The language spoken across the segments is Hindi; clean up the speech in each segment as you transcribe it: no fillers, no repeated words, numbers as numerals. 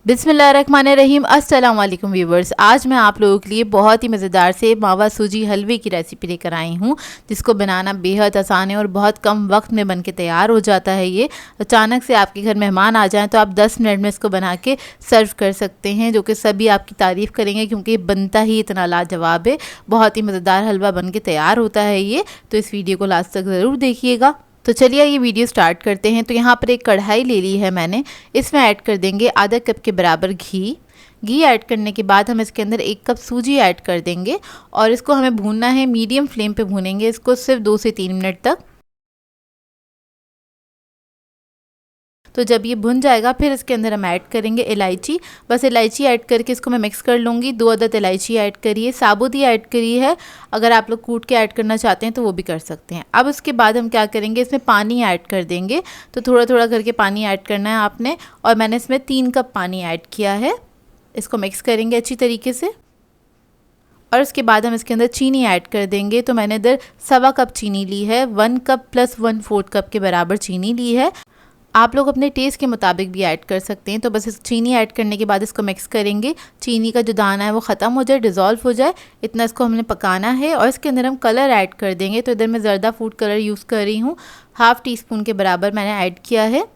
बिस्मिल्लाहिर्रहमानिर्रहीम। अस्सलाम वालेकुम व्यूवर्स। आज मैं आप लोगों के लिए बहुत ही मज़ेदार से मावा सूजी हलवे की रेसिपी लेकर आई हूँ, जिसको बनाना बेहद आसान है और बहुत कम वक्त में बन के तैयार हो जाता है। ये अचानक से आपके घर मेहमान आ जाएं तो आप 10 मिनट में इसको बना के सर्व कर सकते हैं, जो कि सभी आपकी तारीफ़ करेंगे क्योंकि ये बनता ही इतना लाजवाब है। बहुत ही मज़ेदार हलवा बन के तैयार होता है ये। तो इस वीडियो को लास्ट तक ज़रूर देखिएगा। तो चलिए ये वीडियो स्टार्ट करते हैं। तो यहाँ पर एक कढ़ाई ले ली है मैंने, इसमें ऐड कर देंगे आधा कप के बराबर घी ऐड करने के बाद हम इसके अंदर 1 कप सूजी ऐड कर देंगे और इसको हमें भूनना है, मीडियम फ्लेम पे भूनेंगे इसको सिर्फ 2 से 3 मिनट तक। तो जब ये भुन जाएगा फिर इसके अंदर हम ऐड करेंगे इलायची। बस इलायची ऐड करके इसको मैं मिक्स कर लूँगी। 2 अदद इलायची ऐड करिए, साबुत ही ऐड करी है। अगर आप लोग कूट के ऐड करना चाहते हैं तो वो भी कर सकते हैं। अब उसके बाद हम क्या करेंगे, इसमें पानी ऐड कर देंगे। तो थोड़ा थोड़ा करके पानी ऐड करना है आपने, और मैंने इसमें 3 कप पानी ऐड किया है। इसको मिक्स करेंगे अच्छी तरीके से और उसके बाद हम इसके अंदर चीनी ऐड कर देंगे। तो मैंने इधर 1.25 कप चीनी ली है, 1 कप प्लस 1/4 कप के बराबर चीनी ली है। आप लोग अपने टेस्ट के मुताबिक भी ऐड कर सकते हैं। तो बस इस चीनी ऐड करने के बाद इसको मिक्स करेंगे। चीनी का जो दाना है वो ख़त्म हो जाए, डिज़ोल्व हो जाए, इतना इसको हमने पकाना है। और इसके अंदर हम कलर ऐड कर देंगे। तो इधर मैं ज़र्दा फूड कलर यूज़ कर रही हूँ, 1/2 टीस्पून के बराबर मैंने ऐड किया है।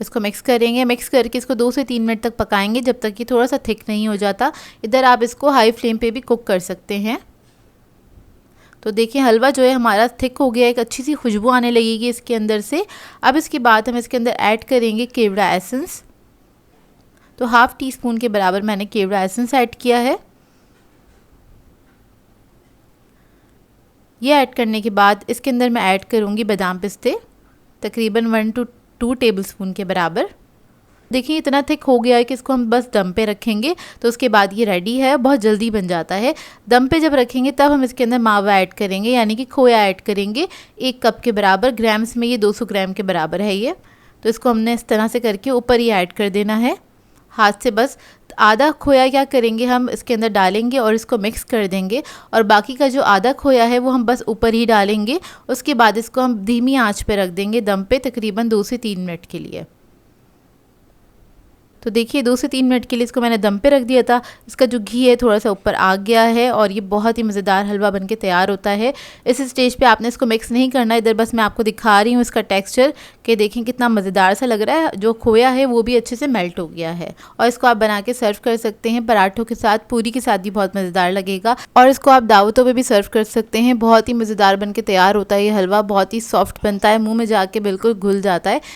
इसको मिक्स करेंगे, मिक्स करके इसको 2 से 3 मिनट तक पकाएंगे, जब तक कि थोड़ा सा थिक नहीं हो जाता। इधर आप इसको हाई फ्लेम पे भी कुक कर सकते हैं। तो देखिए हलवा जो है हमारा थिक हो गया, एक अच्छी सी खुशबू आने लगेगी इसके अंदर से। अब इसके बाद हम इसके अंदर ऐड करेंगे केवड़ा एसेंस। तो 1/2 टीस्पून के बराबर मैंने केवड़ा एसेंस ऐड किया है। ये ऐड करने के बाद इसके अंदर मैं ऐड करूँगी बादाम पिस्ते, तकरीबन 1 to 2 टेबलस्पून के बराबर। देखिए इतना थिक हो गया है कि इसको हम बस दम पे रखेंगे। तो उसके बाद ये रेडी है, बहुत जल्दी बन जाता है। दम पे जब रखेंगे तब हम इसके अंदर मावा ऐड करेंगे, यानी कि खोया ऐड करेंगे 1 कप के बराबर। ग्राम्स में ये 200 ग्राम के बराबर है ये। तो इसको हमने इस तरह से करके ऊपर ही ऐड कर देना है हाथ से। बस आधा खोया क्या करेंगे, हम इसके अंदर डालेंगे और इसको मिक्स कर देंगे, और बाकी का जो आधा खोया है वो हम बस ऊपर ही डालेंगे। उसके बाद इसको हम धीमी आंच पे रख देंगे दम पे, तकरीबन 2 से 3 मिनट के लिए। तो देखिए 2 से 3 मिनट के लिए इसको मैंने दम पे रख दिया था। इसका जो घी है थोड़ा सा ऊपर आ गया है और ये बहुत ही मज़ेदार हलवा बनके तैयार होता है। इस स्टेज पे आपने इसको मिक्स नहीं करना। इधर बस मैं आपको दिखा रही हूँ इसका टेक्सचर, कि देखें कितना मज़ेदार सा लग रहा है। जो खोया है वो भी अच्छे से मेल्ट हो गया है। और इसको आप बना के सर्व कर सकते हैं पराठों के साथ, पूरी के साथ भी बहुत मज़ेदार लगेगा। और इसको आप दावतों पर भी सर्व कर सकते हैं। बहुत ही मज़ेदार बन के तैयार होता है ये हलवा, बहुत ही सॉफ्ट बनता है, मुँह में जाके बिल्कुल घुल जाता है।